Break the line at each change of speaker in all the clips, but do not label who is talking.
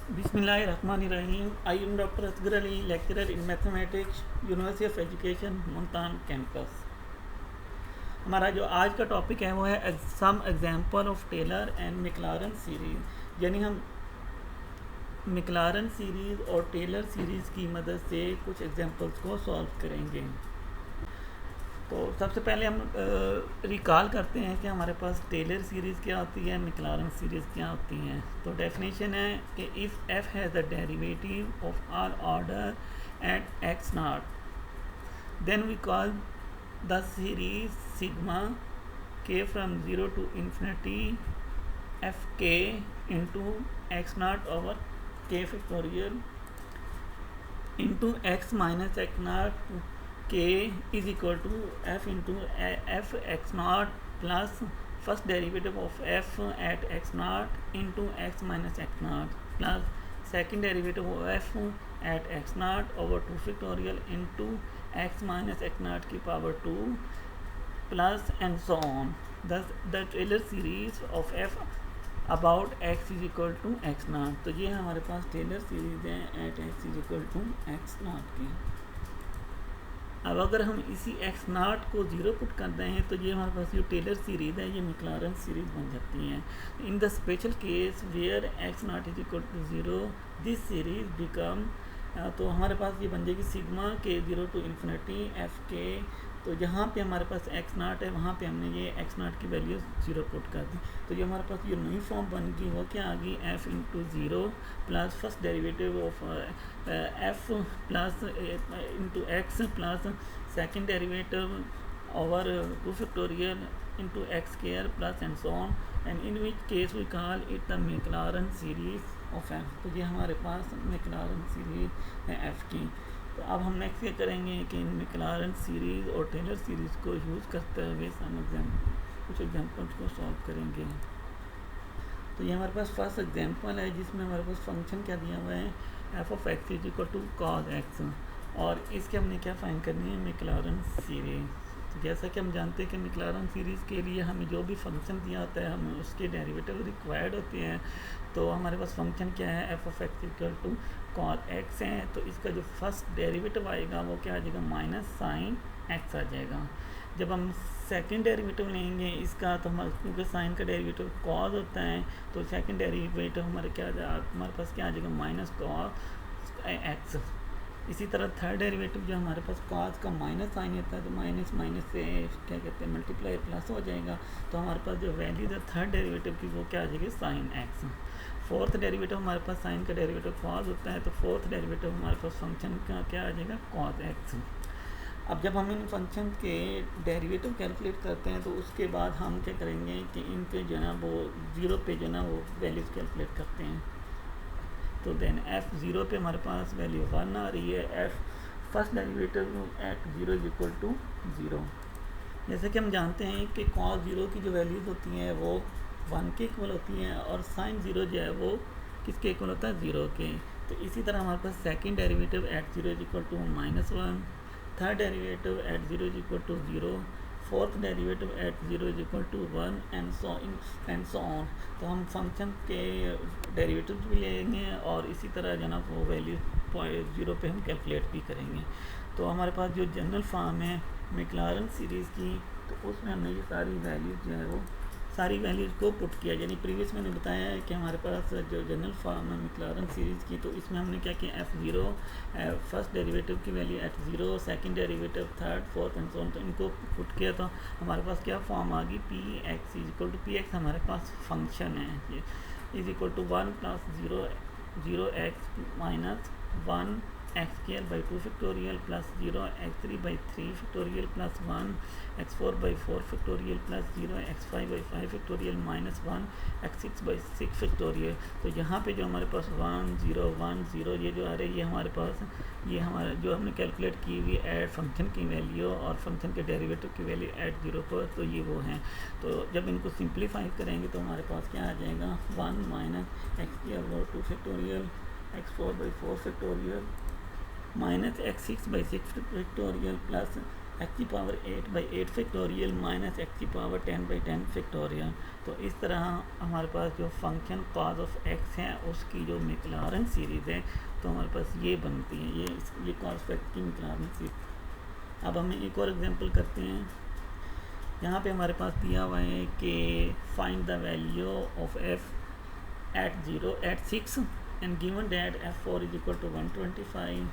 बिस्मिल्लाहिर्रहमानिर्रहीम। I am doctor Asghar Ali, lecturer in mathematics, University of Education Multan campus. हमारा जो आज का टॉपिक है वो है some example of Taylor and Maclaurin series. यानी हम मैक्लॉरन सीरीज़ और टेलर सीरीज़ की मदद से कुछ एग्जांपल्स को सॉल्व करेंगे। तो सबसे पहले हम रिकॉल करते हैं कि हमारे पास टेलर सीरीज़ क्या होती है, मैक्लॉरन सीरीज़ क्या होती हैं। तो डेफिनेशन है कि if f has the derivative of r order at x naught then we call the series sigma k from zero to infinity f k into x naught over k factorial into x minus x naught k is equal to f into f x naught plus first derivative of f at x naught into x minus x naught plus second derivative of f at x naught over 2 factorial into x minus x naught की power 2 plus and so on. Thus the Taylor series of f about x is equal to x naught. तो ये हमारे पास Taylor series है at x is equal to x naught की। अब अगर हम इसी एक्स नाट को ज़ीरो पुट कर दें तो ये हमारे पास जो टेलर सीरीज़ है ये मैक्लॉरन सीरीज़ बन जाती हैं। In the special case where x not is equal to zero this series become, तो हमारे पास ये बन जाएगी सिग्मा के ज़ीरो टू इन्फिनिटी एफ के। तो जहाँ पे हमारे पास एक्स नाट है वहाँ पे हमने ये एक्स नाट की वैल्यू ज़ीरो पुट कर दी। तो ये हमारे पास ये नई फॉर्म बन गई, वो क्या आ गई, f into zero plus first derivative of f plus into x plus second derivative over 2 factorial into x square plus and so on, and in which case we call it the Maclaurin series of f. तो ये हमारे पास मैक्लॉरन series है F की। तो अब हम next ये करेंगे कि इन मैक्लॉरन सीरीज़ और टेलर सीरीज़ को यूज़ करते हुए कुछ एग्जांपल्स को सॉल्व करेंगे। तो ये हमारे पास फर्स्ट एग्जांपल है जिसमें हमारे पास फंक्शन क्या दिया हुआ है, f of x is equal to cos x, और इसके हमने क्या फाइंड करनी है, मैक्लॉरन सीरीज़। तो जैसा कि हम जानते हैं कि मैक्लॉरन सीरीज़ के लिए हमें जो भी फंक्शन दिया होता है हमें उसके डेरिवेटिव रिक्वायर्ड होते हैं। तो हमारे पास फंक्शन क्या है, f of x equal to cos x है। तो इसका जो फर्स्ट डेरिवेटिव आएगा वो क्या आ जाएगा, माइनस साइन एक्स आ जाएगा। जब हम सेकंड डेरिवेटिव लेंगे इसका तो हमारे, क्योंकि साइन का डेरिवेटिव कॉस होता है, तो सेकंड डेरिवेटिव हमारे क्या हमारे पास क्या आ जाएगा, माइनस कॉस एक्स। इसी तरह थर्ड डेरिवेटिव जो हमारे पास कॉस का माइनस साइन होता है तो माइनस माइनस से क्या कहते हैं मल्टीप्लाई प्लस हो जाएगा। तो हमारे पास जो वैल्यू है थर्ड डेरिवेटिव की वो क्या आ जाएगी, साइन एक्स। फोर्थ डेरिवेटिव हमारे पास साइन का डेरिवेटिव कॉस होता है, तो फोर्थ डेरिवेटिव हमारे पास फंक्शन का क्या आ जाएगा, कॉस एक्स। अब जब हम इन फंक्शन के डेरिवेटिव कैलकुलेट करते हैं तो उसके बाद हम क्या करेंगे कि इनके जो ना वो ज़ीरो पे जो ना वो वैल्यूज़ कैलकुलेट करते हैं। तो देन एफ ज़ीरो पे हमारे पास वैल्यू 1 आ रही है, f first derivative at zero is equal to zero. जैसे कि हम जानते हैं कि कॉस ज़ीरो की जो वैल्यूज़ होती हैं वो 1 के इक्वल होती हैं और साइन ज़ीरो जो है वो किसके इक्वल होता है, ज़ीरो के। तो इसी तरह हमारे पास second derivative at zero is equal to minus one, third derivative at zero is equal to zero, fourth derivative at zero is equal to one, and so on. तो हम फंक्शन के डेरिवेटिव भी लेंगे और इसी तरह जो ना वो वैल्यू ज़ीरो पे हम कैलकुलेट भी करेंगे। तो हमारे पास जो जनरल फॉर्म है मैक्लॉरन सीरीज़ की, तो उसमें हमने ये सारी वैल्यूज़ जो है वो सारी वैल्यूज़ को पुट किया। यानी प्रीवियस मैंने बताया है कि हमारे पास जो जनरल फॉर्म है मैक्लॉरन सीरीज़ की, तो इसमें हमने क्या किया, एफ ज़ीरो फर्स्ट डेरिवेटिव की value at zero, second derivative third fourth and so on, तो इनको पुट किया तो हमारे पास क्या फॉर्म आ गई, p x is equal to, p x हमारे पास फंक्शन है ये, is equal to one plus zero x minus one x square by 2 factorial plus zero x three by 3 factorial plus one x four by 4 factorial plus zero x five by 5 factorial minus one x six by 6 factorial. तो यहाँ पे जो हमारे पास 1 0 ये जो आ रही है ये हमारे पास ये हमारा जो हमने कैलकुलेट की हुई एड फंक्शन की वैल्यू और फंक्शन के डेरिवेटिव की वैल्यू एट ज़ीरो पर, तो ये वो हैं। तो जब इनको सिंप्लीफाई करेंगे तो हमारे पास क्या आ जाएगा, 1 माइनस एक्स की over 2 factorial x four by 4 factorial minus x six by 6 factorial plus x की पावर 8/8 फैक्टोरियल माइनस एक्स की पावर 10/10 फैक्टोरियल। तो इस तरह हमारे पास जो फंक्शन कॉज ऑफ एक्स है उसकी जो मैक्लॉरेन सीरीज़ है तो हमारे पास ये बनती है, ये कॉज ऑफ एक्स की मैक्लॉरेन सीरीज। अब हम एक और एग्जांपल करते हैं। यहाँ पे हमारे पास दिया हुआ है कि find the value of F at 6 and given that f4 is equal to 125,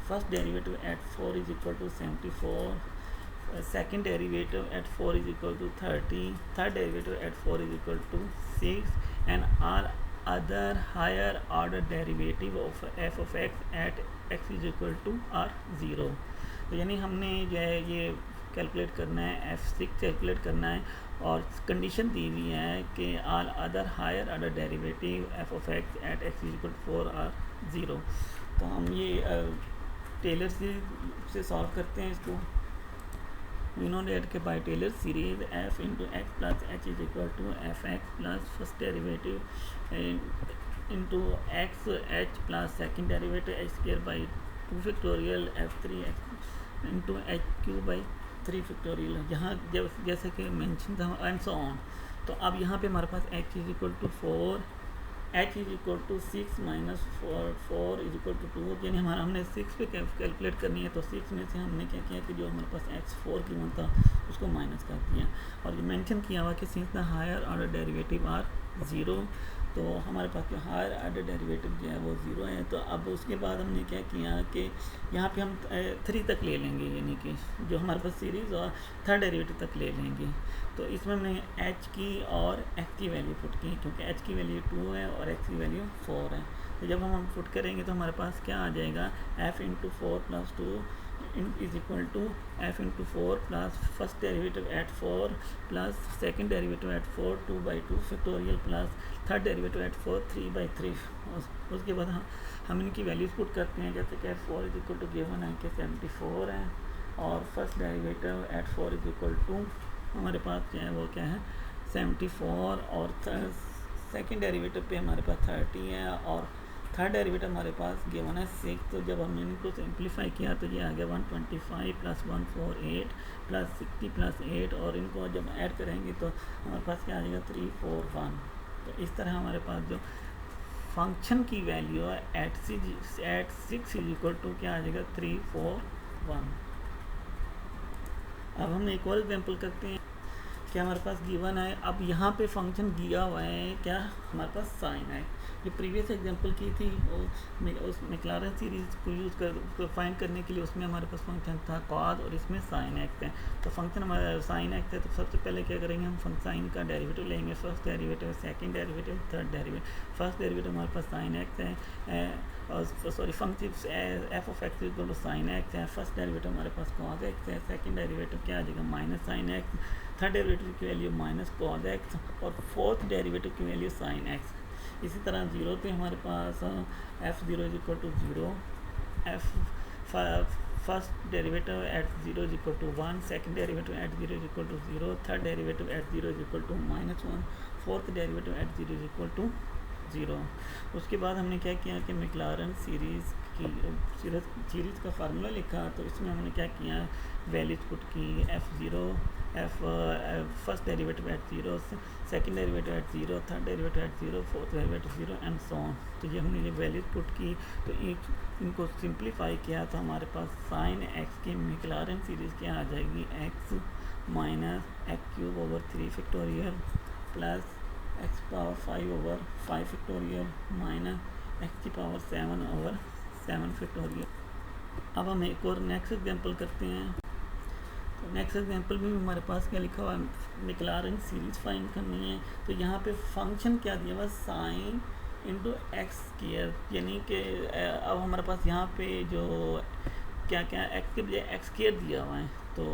first derivative at 4 is equal to 74, second derivative at 4 is equal to 30, third derivative at 4 is equal to 6, and all other higher order derivative of f of x at x is equal to r 0। तो यानी हमने जो है ये calculate करना है, f6 calculate करना है और कंडीशन दी हुई है कि all other higher order derivative f of x at x is equal 4 are 0। तो हम ये टेलर सीरीज से सॉल्व करते हैं इसको। वी नो दैट के by Taylor series f into x plus h is equal to f x plus first derivative into x h plus second derivative h square by 2 factorial F3 x into h cube by 3 factorial. यहाँ जैसे कि mention था and so on. तो अब यहाँ पे हमारे पास x is equal to 4, h is equal to 6 minus 4 is equal to 2, यानी हमने 6 पे कैलकुलेट करनी है। तो 6 में से हमने क्या किया कि जो हमारे पास x4 की वन था उसको माइनस कर दिया और ये मेंशन किया हुआ कि since the higher order derivative are 0, तो हमारे पास जो हायर ऑर्डर डेरिवेटिव जो है वो 0 है। तो अब उसके बाद हमने क्या किया कि यहाँ पे हम 3 तक ले लेंगे, यानी कि जो हमारे पास सीरीज़ और थर्ड डेरिवेटिव तक ले लेंगे। तो इसमें हमने h की और x की वैल्यू पुट की, क्योंकि h की वैल्यू 2 है और x की वैल्यू 4 है। तो जब हम पुट करेंगे तो हमारे पास क्या आ जाएगा, f into 4 plus 2 is equal to f into 4 plus first derivative at 4 plus second derivative at 4 2/2 factorial plus third derivative at 4 3/3। उसके बाद हम इनकी वैल्यूज़ पुट करते हैं, जैसे कि 4 इज इक्वल टू गिवन है कि 74 है और first derivative at 4 is equal to हमारे पास क्या है वो क्या है 74 और सेकेंड डेरिवेटिव पे हमारे पास 30 है और थर्ड डेरिवेटिव हमारे पास गिवन है 6। तो जब हमने इनको सिंप्लीफाई किया तो ये आ गया 125 प्लस 148 प्लस 60 प्लस 8 और इनको जब ऐड करेंगे तो हमारे पास क्या आ जाएगा 341। तो इस तरह हमारे पास जो फंक्शन की वैल्यू है एट 6 इज इक्वल टू क्या आ जाएगा 341। अब हम एक और एग्जांपल करते हैं कि हमारे पास गिवन है। अब यहाँ पे फंक्शन दिया हुआ है क्या, हमारे पास साइन है। जो प्रीवियस एग्जांपल की थी उस मैक्लॉरेन सीरीज़ को यूज़ कर उसको फाइंड करने के लिए उसमें हमारे पास फंक्शन था कॉज और इसमें साइन एक्स है। तो फंक्शन हमारा साइन एक्स है तो सबसे पहले क्या करेंगे, हम साइन का डेरिवेटिव लेंगे, first derivative second derivative third derivative. First derivative हमारे पास साइन एक्स है और sorry function f of x equal to sine x है। फर्स्ट डेरिवेटिव हमारे पास कॉज एक्स है, सेकेंड डेरिवेटिव क्या आ जाएगा minus sine x, third derivative की वैल्यू माइनस कॉज एक्स और फोर्थ डेरिवेटिव की वैल्यू साइन एक्स। इसी तरह 0 पे हमारे पास f0 is equal to 0, first derivative at 0 is equal to 1, second derivative at 0 is equal to 0, third derivative at 0 is equal to -1, fourth derivative at 0 is equal to 0। उसके बाद हमने क्या किया कि मैक्लॉरेन सीरीज़ का फार्मूला लिखा। तो इसमें हमने क्या किया, वैल्यूज पुट की f0 first derivative at 0, second derivative at 0, third derivative at 0, fourth derivative 0 and so on. तो ये हमने ये वैल्यूज पुट की तो इनको सिंप्लीफाई किया तो हमारे पास साइन एक्स की मैक्लॉरेन सीरीज़ क्या आ जाएगी, x minus x cube over 3 factorial plus x power 5 over 5 factorial minus x की पावर 7 ओवर 7 फैक्टोरियल। अब हम एक और नेक्स्ट एग्जांपल करते हैं। तो नेक्स्ट एग्जांपल में हमारे पास क्या लिखा हुआ है, मैक्लॉरेन सीरीज फाइंड करनी है। तो यहाँ पे फंक्शन क्या दिया हुआ, साइन इंटू एक्स स्क्वायर, यानी कि अब हमारे पास यहाँ पे जो क्या क्या एक्स के बजाय एक्स स्क्वायर दिया हुआ है। तो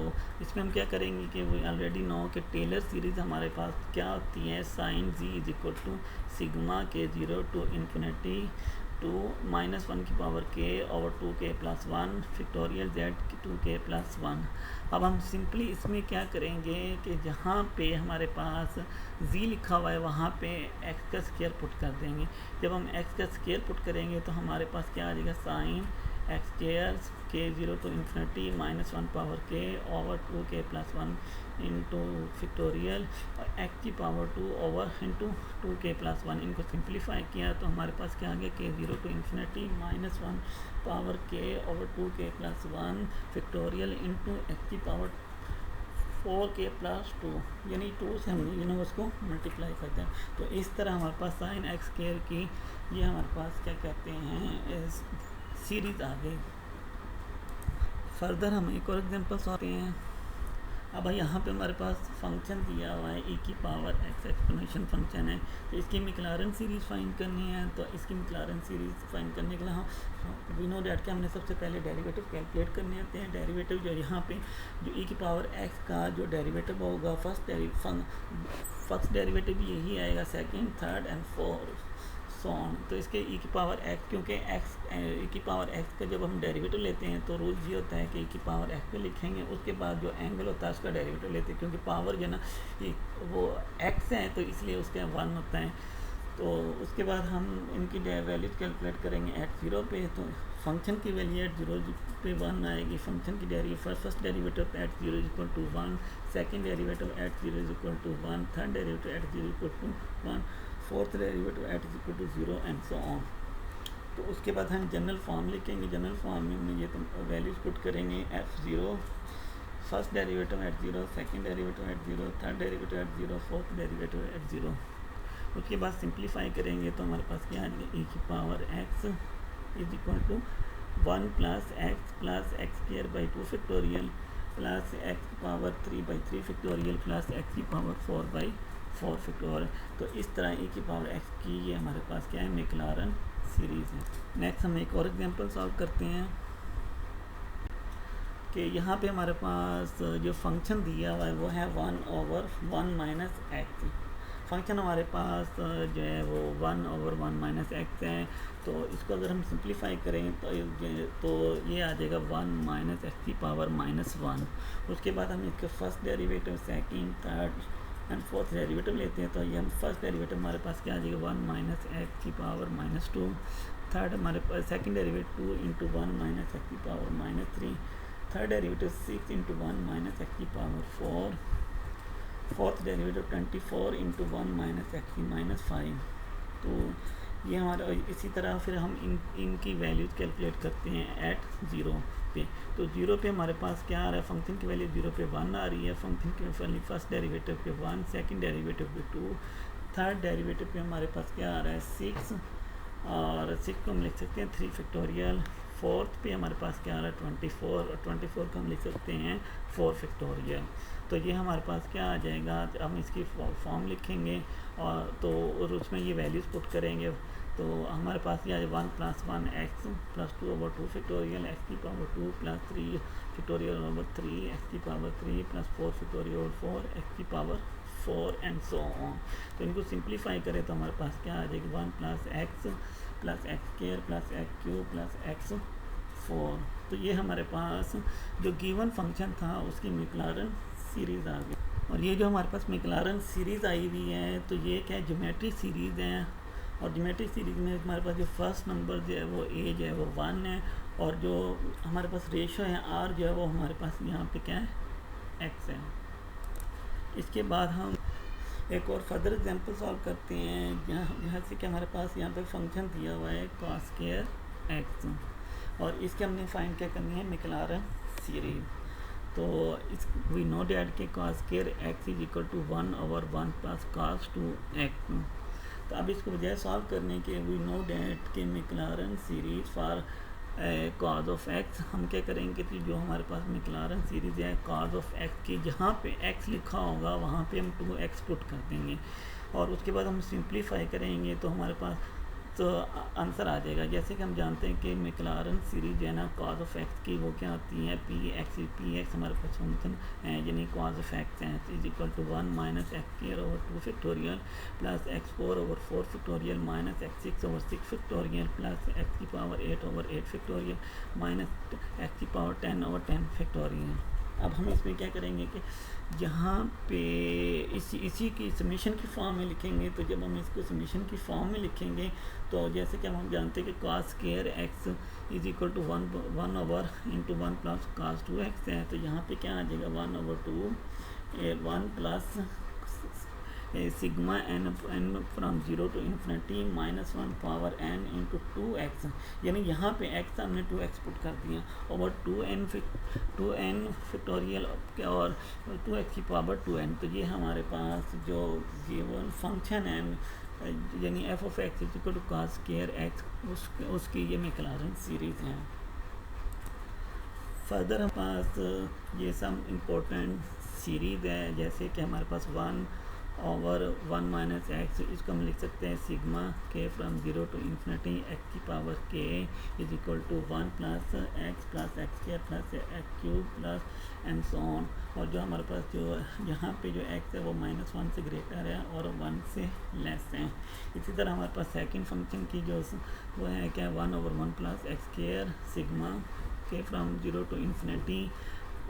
इसमें हम क्या करेंगे कि वो ऑलरेडी नो कि टेलर सीरीज़ हमारे पास क्या होती है, sine z is equal to sigma k 0 to infinity to -1 की power k over 2k plus 1 factorial z की 2k प्लस 1। अब हम सिंपली इसमें क्या करेंगे कि जहाँ पे हमारे पास z लिखा हुआ है वहाँ पे x का स्क्वायर पुट कर देंगे। जब हम x का स्क्वायर पुट करेंगे तो हमारे पास क्या आ जाएगा, sine x square k0 to infinity minus one power k over 2k plus one into factorial और x की power 2 over into 2k plus one. इनको सिंप्लीफाई किया तो हमारे पास क्या आ गया k0 to infinity minus one power k over 2k plus one factorial into x की पावर 4k प्लस 2, यानी 2 से हम उसको मल्टीप्लाई करते हैं। तो इस तरह हमारे पास साइन एक्स स्क्वायर की ये हमारे पास क्या कहते हैं सीरीज़ आ गई। फर्दर हम एक और एग्जांपल आते हैं। अब यहाँ पे हमारे पास फंक्शन दिया हुआ है e की पावर x एक्सपोनेंशियल फंक्शन है, तो इसकी मैक्लॉरेन सीरीज़ फाइंड करनी है। तो इसकी मैक्लॉरेन सीरीज़ फाइंड करने के लिए हम वी नो दैट के हमने सबसे पहले डेरिवेटिव कैलकुलेट करने होते हैं। डेरिवेटिव जो यहाँ पे जो e की पावर x का जो डेरिवेटिव होगा फर्स्ट डेरिवेटिव यही आएगा, second third and fourth so on. तो इसके e की पावर x, क्योंकि e की पावर x का जब हम डेरिवेटिव लेते हैं तो रूल ये होता है कि e की पावर x पे लिखेंगे, उसके बाद जो एंगल होता है उसका डेरिवेटिव लेते हैं, क्योंकि पावर जो ना वो x है तो इसलिए उसका 1 होता है। तो उसके बाद हम इनकी वैल्यूज कैलकुलेट करेंगे एट 0 पे। तो फंक्शन की वैल्यू एट 0 पे 1 आएगी। फंक्शन की first derivative at 0 equal to 1, second derivative at 0 equal to 1, third derivative at 0 equal to 1, fourth derivative at is equal to 0 and so on. तो उसके बाद हम जनरल फॉर्म लिखेंगे। जनरल फॉर्म में ये तो वैल्यूज पुट करेंगे f0 first derivative at 0, second derivative at 0, third derivative at 0, fourth derivative at 0। उसके बाद सिंप्लीफाई करेंगे तो हमारे पास क्या आएगा e की power x is equal to 1 plus x square by 2 factorial plus x की पावर 3/3 फैक्टोरियल प्लस एक्स की पावर 4/4 फैक्टोरियल। तो इस तरह e की पावर x की ये हमारे पास क्या है मैक्लॉरेन सीरीज़ है। नेक्स्ट हम एक और एग्जांपल सॉल्व करते हैं कि यहाँ पे हमारे पास जो फंक्शन दिया हुआ है वो है 1/1 माइनस एक्स। फंक्शन हमारे पास जो है वो 1/1 माइनस एक्स है। तो इसको अगर हम सिंप्लीफाई करें तो ये आ जाएगा 1 माइनस एक्स की पावर -1। उसके बाद हम इसके first derivative, second, third and fourth derivative लेते हैं। तो ये हम फर्स्ट डेरिवेटिव हमारे पास क्या आ जाएगा 1 माइनस एक्स की पावर -2। थर्ड हमारे पास second derivative 2 into 1 minus x की power -3। Third derivative 6 into 1 minus x की power 4। Fourth derivative 24 into 1 minus x की -5। तो ये हमारा इसी तरह फिर हम इनकी वैल्यूज़ कैलकुलेट करते हैं एट 0 पे। तो 0 पे हमारे पास क्या आ रहा है, फंक्शन की वैल्यू 0 पे 1 आ रही है। फंक्शन की वैल्यू फर्स्ट डेरिवेटिव पे 1, सेकंड डेरिवेटिव पे 2, थर्ड डेरिवेटिव पे हमारे पास क्या आ रहा है 6, और 6 को हम लिख सकते हैं 3 फैक्टोरियल। फोर्थ पे हमारे पास क्या आ रहा है 24, और 24 को हम लिख सकते हैं 4 फैक्टोरियल। तो ये हमारे पास क्या आ जाएगा, हम इसकी फॉर्म लिखेंगे और उसमें ये वैल्यूज़ पुट करेंगे। तो हमारे पास ये आ जाए 1 + 1 एक्स प्लस 2/2 फैक्टोरियल एक्स की power 2 plus 3 factorial over 3 x की power 3 plus 4 factorial over 4 x की पावर 4 एंड सो ऑन। तो इनको सिंप्लीफाई करें तो हमारे पास क्या आ जाएगी 1 + x plus x square plus x cube plus x 4। तो ये हमारे पास जो गिवन फंक्शन था उसकी मैक्लॉरेन सीरीज़ आ गई। और ये जो हमारे पास मैक्लॉरेन सीरीज़ आई हुई है तो ये क्या है ज्योमेट्रिक सीरीज़ है। और ज्योमेट्रिक सीरीज़ में हमारे पास जो फर्स्ट नंबर जो है वो a जो है वो 1 है, और जो हमारे पास रेशो है r जो है वो हमारे पास यहाँ पे क्या है x है। इसके बाद हम एक और फर्दर एग्जांपल सॉल्व करते हैं जहाँ से कि हमारे पास यहाँ पे फंक्शन दिया हुआ है cos स्क्वायर x, और इसके हमने फाइंड क्या करनी है मैक्लॉरेन सीरीज़। तो इस वी नो डैट के cos square x is equal to 1/1 plus cos 2x। तो अब इसको बजाय सॉल्व करने के वी नो डैट के Maclaurin series for cos of x, हम क्या करेंगे कि जो हमारे पास मैक्लॉरेन सीरीज़ है cos ऑफ x की जहाँ पे x लिखा होगा वहाँ पे हम 2x पुट कर देंगे, और उसके बाद हम सिंप्लीफाई करेंगे तो हमारे पास तो आंसर आ जाएगा। जैसे कि हम जानते हैं कि मैक्लॉरेन सीरीज जो है ना cos ऑफ x की वो क्या होती है px हमारे पास फंक्शन है, यानी cos ऑफ x है is equal to 1 minus x square over 2 factorial plus x4 over 4 factorial minus x6 over 6 factorial plus x की power 8 over 8 factorial minus x की पावर 10 ओवर 10 फैक्टोरियल। अब हम इसमें क्या करेंगे कि यहाँ पे इसी की समेशन की फॉर्म में लिखेंगे। तो जब हम इसको समेशन की फॉर्म में लिखेंगे तो जैसे कि हम जानते हैं कि cos square x is equal to 1/(1) plus cos 2x है। तो यहाँ पे क्या आ जाएगा 1/2 1 plus sigma n from 0 to infinity -1 power n into 2x, यानी यहाँ पे x हमने 2x पुट कर दिया ओवर 2n फैक्टोरियल और 2x की पावर 2n। तो ये हमारे पास जो गिवन फंक्शन है यानी f of x is equal to cos square x उसकी ये मैक्लॉरिन सीरीज़ है। फर्दर हमारे पास ये सब इम्पोर्टेंट सीरीज़ है, जैसे कि हमारे पास 1/(1 - x), इसको हम लिख सकते हैं sigma k from 0 to infinity x की power k is equal to 1 plus x plus x square plus x cube plus and so on. और जो हमारे पास जो यहाँ पे जो x है वो -1 से ग्रेटर है और 1 से लेस है। इसी तरह हमारे पास सेकंड फंक्शन की जो वो है क्या 1/1 plus x square sigma k from 0 to infinity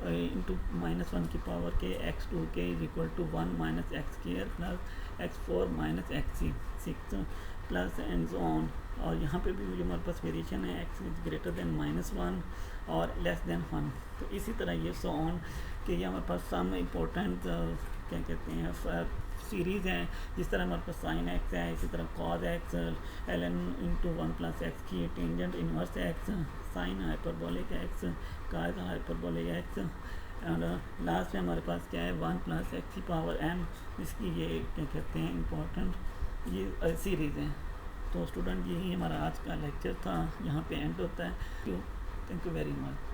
into -1 की power k x2k is equal to 1 minus x square plus x4 minus x6 plus and so on. और यहाँ पे भी जो हमारे पास वेरिएशन है x इज ग्रेटर देन -1 और लेस देन 1। तो इसी तरह ये सो ऑन कि ये हमारे पास सम इम्पोर्टेंट क्या कहते हैं सीरीज़ हैं। जिस तरह हमारे पास साइन x है, इसी तरह cos x ln into 1 plus x की tangent inverse x sine hyperbolic x cos hyperbolic x। और लास्ट में हमारे पास क्या है 1 प्लस एक्स की पावर m, इसकी ये क्या कहते हैं इम्पोर्टेंट ये सीरीज़ है। तो स्टूडेंट यही हमारा आज का लेक्चर था, यहाँ पे एंड होता है। Thank you very much.